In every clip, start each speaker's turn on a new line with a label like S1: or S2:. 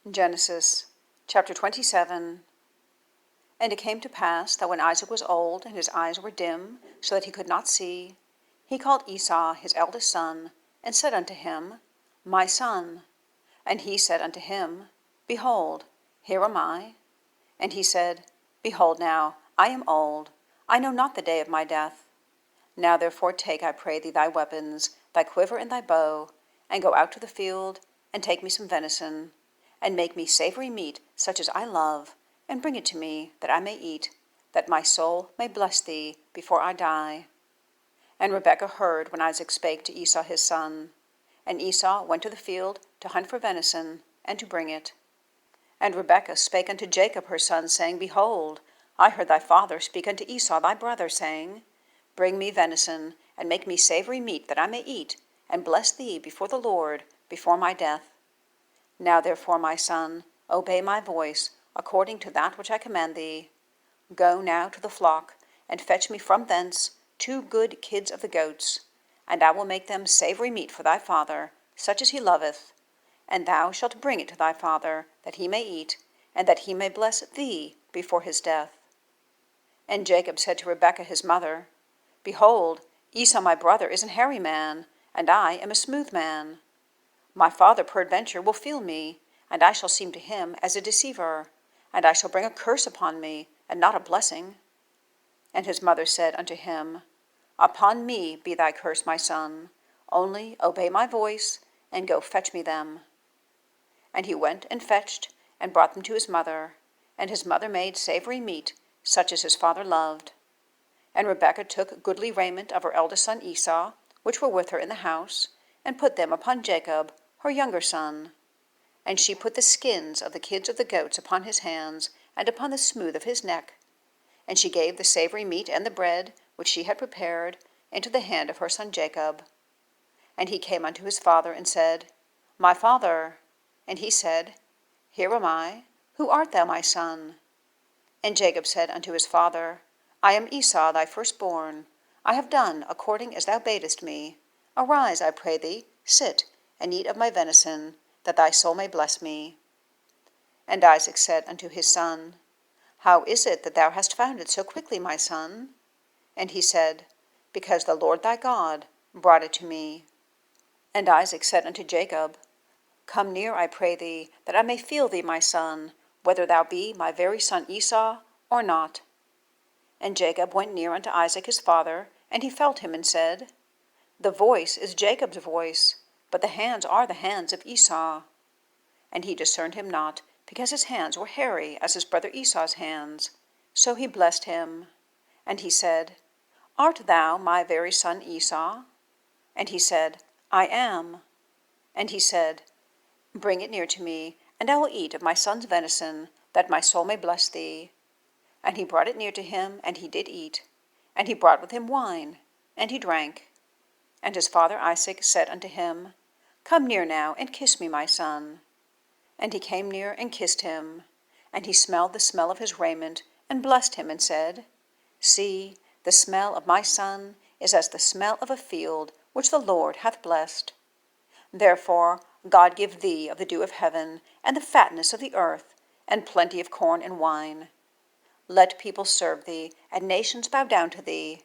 S1: Genesis chapter 27. And it came to pass that when Isaac was old, and his eyes were dim, so that he could not see, he called Esau his eldest son, and said unto him, My son. And he said unto him, Behold, here am I. And he said, Behold now, I am old, I know not the day of my death. Now therefore take, I pray thee, thy weapons, thy quiver and thy bow, and go out to the field, and take me some venison, and make me savoury meat such as I love, and bring it to me, that I may eat, that my soul may bless thee before I die. And Rebekah heard when Isaac spake to Esau his son. And Esau went to the field to hunt for venison, and to bring it. And Rebekah spake unto Jacob her son, saying, Behold, I heard thy father speak unto Esau thy brother, saying, Bring me venison, and make me savoury meat, that I may eat, and bless thee before the Lord, before my death. Now therefore, my son, obey my voice, according to that which I command thee. Go now to the flock, and fetch me from thence 2 good kids of the goats, and I will make them savoury meat for thy father, such as he loveth. And thou shalt bring it to thy father, that he may eat, and that he may bless thee before his death. And Jacob said to Rebekah his mother, Behold, Esau my brother is an hairy man, and I am a smooth man. My father peradventure will feel me, and I shall seem to him as a deceiver, and I shall bring a curse upon me, and not a blessing. And his mother said unto him, Upon me be thy curse, my son, only obey my voice, and go fetch me them. And he went and fetched, and brought them to his mother, and his mother made savoury meat, such as his father loved. And Rebekah took goodly raiment of her eldest son Esau, which were with her in the house, and put them upon Jacob, her younger son. And she put the skins of the kids of the goats upon his hands, and upon the smooth of his neck. And she gave the savoury meat and the bread, which she had prepared, into the hand of her son Jacob. And he came unto his father, and said, My father. And he said, Here am I. Who art thou, my son? And Jacob said unto his father, I am Esau thy firstborn. I have done according as thou badest me. Arise, I pray thee, sit, and eat of my venison, that thy soul may bless me. And Isaac said unto his son, How is it that thou hast found it so quickly, my son? And he said, Because the Lord thy God brought it to me. And Isaac said unto Jacob, Come near, I pray thee, that I may feel thee, my son, whether thou be my very son Esau or not. And Jacob went near unto Isaac his father, and he felt him, and said, The voice is Jacob's voice, but the hands are the hands of Esau. And he discerned him not, because his hands were hairy as his brother Esau's hands. So he blessed him. And he said, Art thou my very son Esau? And he said, I am. And he said, Bring it near to me, and I will eat of my son's venison, that my soul may bless thee. And he brought it near to him, and he did eat. And he brought with him wine, and he drank. And his father Isaac said unto him, Come near now, and kiss me, my son. And he came near and kissed him. And he smelled the smell of his raiment, and blessed him, and said, See, the smell of my son is as the smell of a field which the Lord hath blessed. Therefore God give thee of the dew of heaven, and the fatness of the earth, and plenty of corn and wine. Let people serve thee, and nations bow down to thee.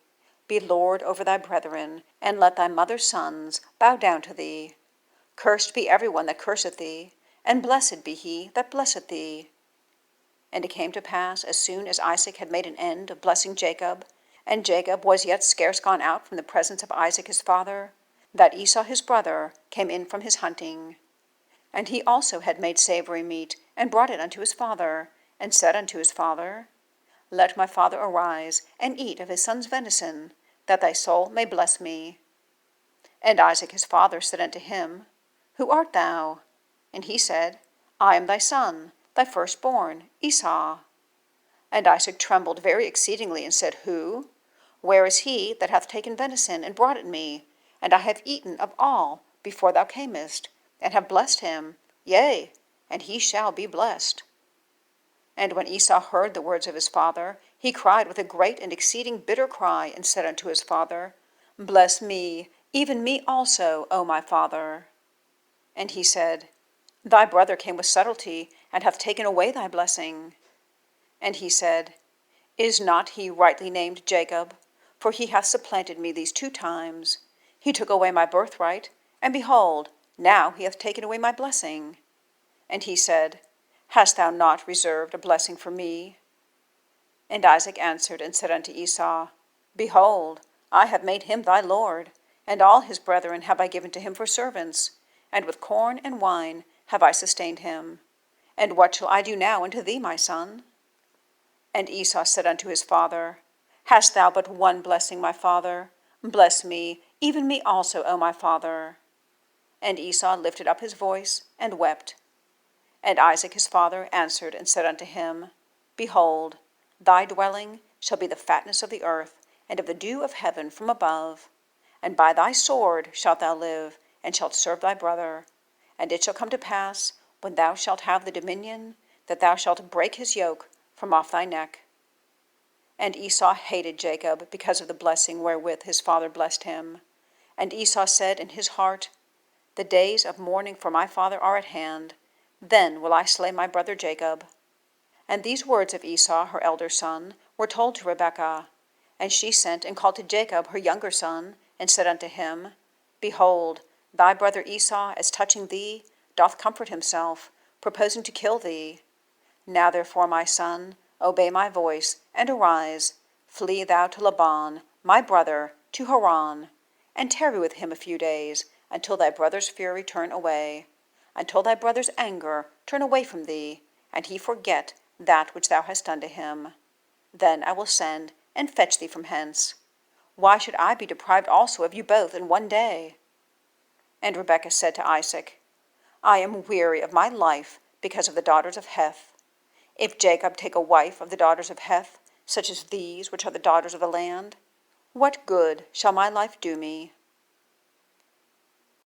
S1: Be Lord over thy brethren, and let thy mother's sons bow down to thee. Cursed be every one that curseth thee, and blessed be he that blesseth thee. And it came to pass, as soon as Isaac had made an end of blessing Jacob, and Jacob was yet scarce gone out from the presence of Isaac his father, that Esau his brother came in from his hunting. And he also had made savoury meat, and brought it unto his father, and said unto his father, Let my father arise, and eat of his son's venison, that thy soul may bless me. And Isaac his father said unto him, Who art thou? And he said, I am thy son, thy firstborn, Esau. And Isaac trembled very exceedingly, and said, Who? Where is he that hath taken venison, and brought it me? And I have eaten of all before thou camest, and have blessed him, yea, and he shall be blessed. And when Esau heard the words of his father, he cried with a great and exceeding bitter cry, and said unto his father, Bless me, even me also, O my father. And he said, Thy brother came with subtlety, and hath taken away thy blessing. And he said, Is not he rightly named Jacob? For he hath supplanted me these 2 times. He took away my birthright, and behold, now he hath taken away my blessing. And he said, Hast thou not reserved a blessing for me? And Isaac answered and said unto Esau, Behold, I have made him thy lord, and all his brethren have I given to him for servants, and with corn and wine have I sustained him. And what shall I do now unto thee, my son? And Esau said unto his father, Hast thou but one blessing, my father? Bless me, even me also, O my father. And Esau lifted up his voice and wept. And Isaac his father answered and said unto him, Behold, thy dwelling shall be the fatness of the earth, and of the dew of heaven from above. And by thy sword shalt thou live, and shalt serve thy brother. And it shall come to pass, when thou shalt have the dominion, that thou shalt break his yoke from off thy neck. And Esau hated Jacob because of the blessing wherewith his father blessed him. And Esau said in his heart, The days of mourning for my father are at hand. Then will I slay my brother Jacob. And these words of Esau, her elder son, were told to Rebekah. And she sent and called to Jacob her younger son, and said unto him, Behold, thy brother Esau, as touching thee, doth comfort himself, proposing to kill thee. Now therefore, my son, obey my voice, and arise. Flee thou to Laban, my brother, to Haran, and tarry with him a few days, until thy brother's fury turn away, until thy brother's anger turn away from thee, and he forget that which thou hast done to him. Then I will send and fetch thee from hence. Why should I be deprived also of you both in one day? And Rebekah said to Isaac, I am weary of my life because of the daughters of Heth. If Jacob take a wife of the daughters of Heth, such as these which are the daughters of the land, what good shall my life do me?